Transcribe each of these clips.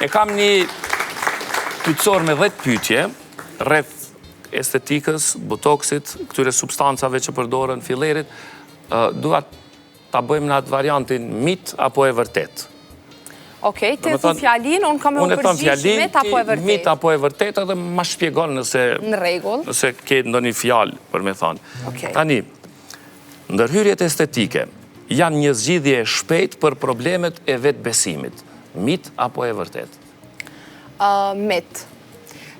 E kam një pyetësor me 10 pyetje rreth estetikës, botoksit, këtyre substancave që përdoren fillerit. Dua ta bëjmë në atë variantin mit apo e vërtet. Okej, ti thu fjalin, unë kam e përgjigj mit apo e vërtet. Mit apo e vërtet, edhe ma shpjegon nëse... Në rregull. Nëse ke ndonjë fjalë për me thonë. Tani, ndërhyrjet estetike janë një zgjidhje e shpejtë për problemet e vetbesimit. Mit apo e vërtet? Mit.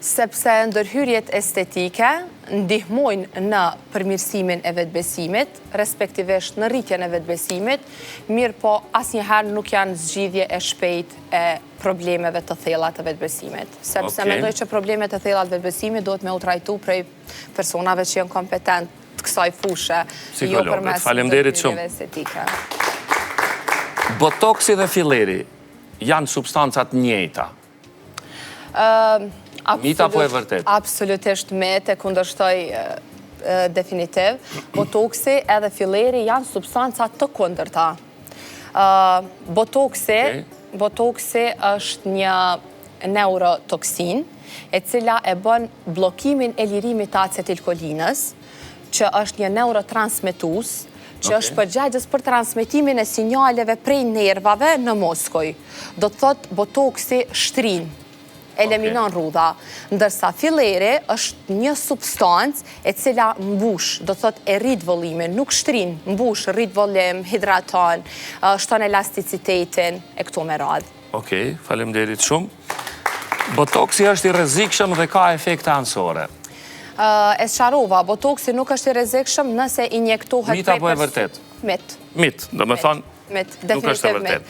Sepse ndërhyrjet estetike ndihmojnë në përmirësimin e vetbesimit, respektivisht në rritjen e vetbesimit, mirë po asnjëherë nuk janë zgjidhje e shpejtë e problemeve të thella të vetbesimit. Sepse mendoj që problemet e thella të vetbesimit duhet me u trajtu prej personave që janë kompetent të kësaj fushë, jo përmes ndërhyrjeve estetike. Botoksi dhe filleri janë substancat njëjta. Mit apo e vërtet? Absolutisht mit, e kundërshtoj definitiv. Botoksi edhe filleri janë substancat të kundërta. Botoksi është një neurotoksin, e cila e bën bllokimin e lirimit të acetilkolinës, që është një neurotransmetues, që është përgjegjës për transmetimin e sinjaleve prej nervave në muskoj. Do të thotë botoksi shtrin, eliminon rrudha, ndërsa filleri është një substancë e cila mbush, do thot e rrit vëllimin, nuk shtrin, mbush, rrit vëllim, hidraton, shton elasticitetin e këtu me radhë. Okej, faleminderit shumë. Botoksi është i rrezikshëm dhe ka efekte anësore. E sqarova, botoksi nuk është i rrezikshëm nëse injektohet... Mit apo e vërtet? Mit. Mit, do me thonë... Nuk është e vërtet.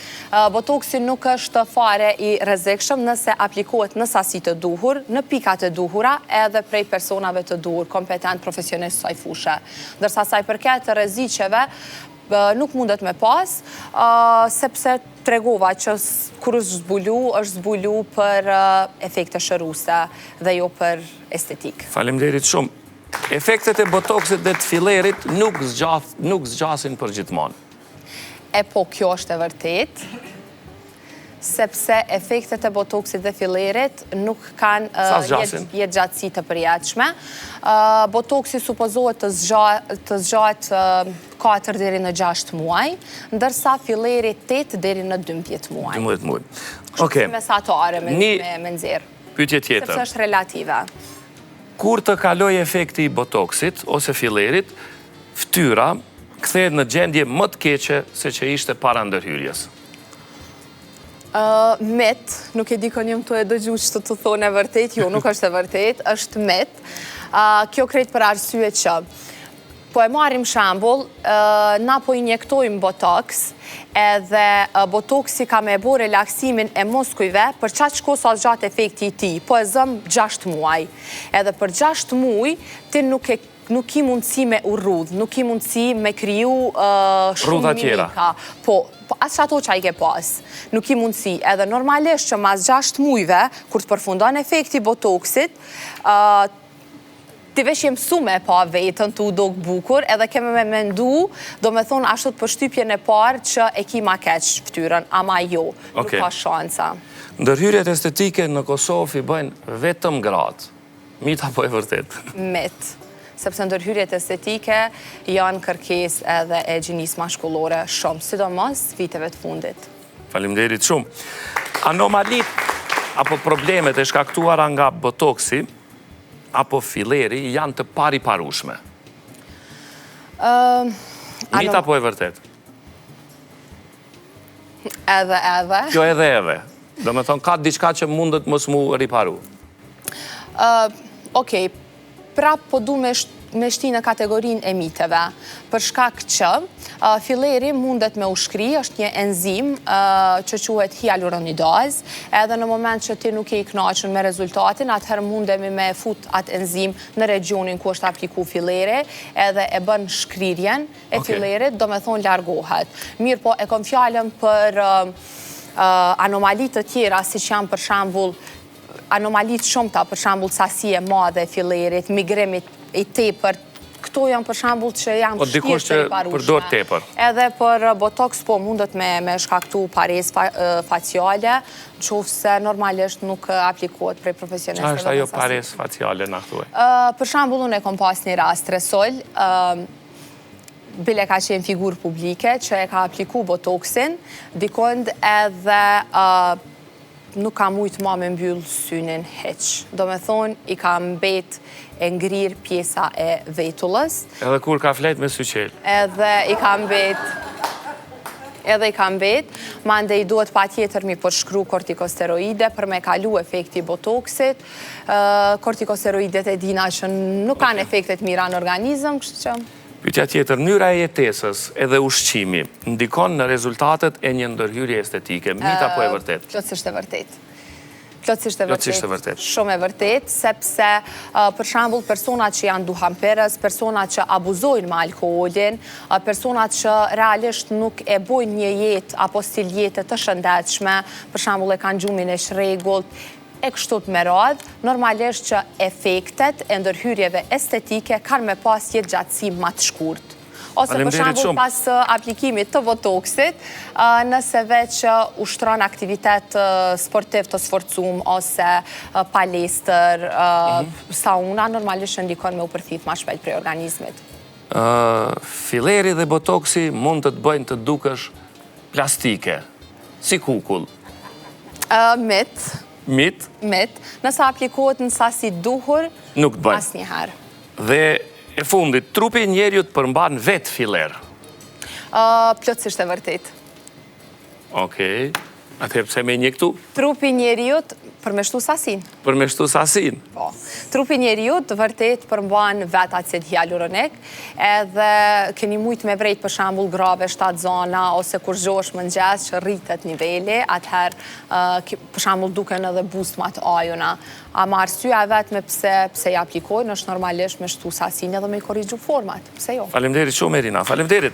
Botoksi nuk është fare i rrezikshëm nëse aplikohet në sasi të duhur, në pikat e duhura, edhe prej personave të duhur, kompetent profesionist saj fushë. Ndërsa saj përket të rreziqeve, nuk mundet me pas, sepse tregova që kur është zbulu për efekte shëruse dhe jo për estetik. Faleminderit shumë. Efektet e botoksit dhe të fillerit nuk zgjasin për gjithmonë. E po, kjo është e vërtet, sepse efektet e botoksit dhe fillerit nuk kanë jetë gjatësi të përjetshme. Botoksi supozohet të zgjatë 4 deri në 6 muaj, ndërsa filleri 8 deri në 12 muaj. 12 muaj. Kështu mesatare me nxjerr. Pyetje tjetër. Sepse është relative. Kur të kaloj efekti i botoksit ose fillerit, fytyra kthehet në gjendje më të keqe se që ishte para ndërhyrjes. Mit, nuk e di kënë jëmë të e dëgju që të thonë e vërtet, jo, nuk është e vërtet, është mit. Kjo krejt për arsye që, po e marim shambull, na po injektojmë botoks, edhe botoksi ka me bo relaksimin e muskujve për qatë shko sa gjatë efekti i ti, po e zëmë 6 muaj. Edhe për 6 muaj, ti nuk i mundësi me urrudh, nuk i mundësi me kriju shumë mimika. Po, asë që ato që a i ke pas, nuk i mundësi. Edhe normalisht që mas 6 mujve, kur të përfundon efekti botoksit, ti vesh jem sume pa vetën të u dogë bukur, edhe keme me mendu, do me thonë ashtu të përshtypjen e parë që e ki ma keq fytyrën, ama jo, nuk ka shansa. Ndërhyrjet estetike në Kosovë i bëjnë vetëm gratë. Mit apo e vërtet? Mit. Sepse ndërhyrjet estetike janë kërkes edhe e gjinisë mashkullore shumë, sidomos viteve të fundit. Faleminderit shumë. Anomalit apo problemet e shkaktuara nga botoksi apo filleri janë të pariparueshme. Mit apo e vërtet? Edhe. Kjo edhe. Do me thonë, ka diçka që mundet mos mu riparu. Okej, prap po du me shti në kategorinë e miteve, për shkak që filleri mundet me ushkri, është një enzim që quhet hyaluronidaz, edhe në moment që ti nuk e i kënaqur me rezultatin, atëherë mundemi me fut atë enzim në regionin ku është apliku filleri, edhe e bën shkrirjen e fillerit, do me thonë largohet. Mirë po, e kom fjallën për anomalit të tjera, si që janë për shambull anomalit shumëta, për shambull sasi e madhe e fillerit, migrimit i tepër këto janë për shembull që janë Po dikush që përdor tepër. Edhe për botox po mundet me shkaktu paresë faciale, qofse normalisht nuk aplikohet prej profesionistëve. Çfarë është ajo paresë faciale na thuaj? Për shembull, unë e kom pas një rast stresol, bile ka qenë figurë publike që e ka apliku botoxin, dikond edhe nuk ka mujtë ma me mbyllë synin heq. Do me thonë, i ka mbet e ngrirë pjesa e vetullës. Edhe kur ka flet me syqel. Edhe i ka mbet, mande i duhet pa tjetër mi përshkru kortikosteroide për me kalu efekti botoxit. Kortikosteroidet e dina që nuk kanë efektet mira në organizëm, kështë që... Pyetja tjetër, mënyra e jetesës edhe ushqimi ndikon në rezultatet e një ndërhyrje estetike, mit apo e vërtet? Plotësisht e vërtet. Plotësisht e vërtet. Shumë e vërtet, sepse për shembull personat që janë duhanperës, personat që abuzojnë me alkoolin, personat që realisht nuk e bojnë një jetë apo stil jete të shëndetshme, për shembull e kanë gjumin e shregullt, e kështut me radhë, normalisht që efektet e ndërhyrjeve estetike kanë me pas jetë gjatësi ma të shkurt. Ose për shembull pas aplikimit të botoxit, nëse veç ushtron aktivitet sportiv të sforcum, ose palestër, sauna, normalisht që ndikon me u përthith ma shpejt prej organizmit. Fileri dhe botoxi mund të bëjnë të dukesh plastike, si kukull. Mit, nëse aplikohet në sasi duhur, nuk të bëjnë. Asnjëherë. Dhe e fundit, trupi njeriut përmban vetë filer. Plotësisht e vërtet. Okej. Atëherë pse me një këtu? Trupi njeriut përmeshtu sasin. Përmeshtu sasin? Po. Trupi njeriut vërtet përmban vetë acid hyaluronik, edhe keni mujt me vrejt për shembull grave 7 zona, ose kur zgjohesh mëngjes që rritet niveli, atëherë për shembull duken edhe boost ma të ajuna. Ama arsyeja vetme pse i aplikojnë është normalisht me shtu sasin edhe me i korrigju format. Pse jo? Faleminderit shumë Erina, faleminderit.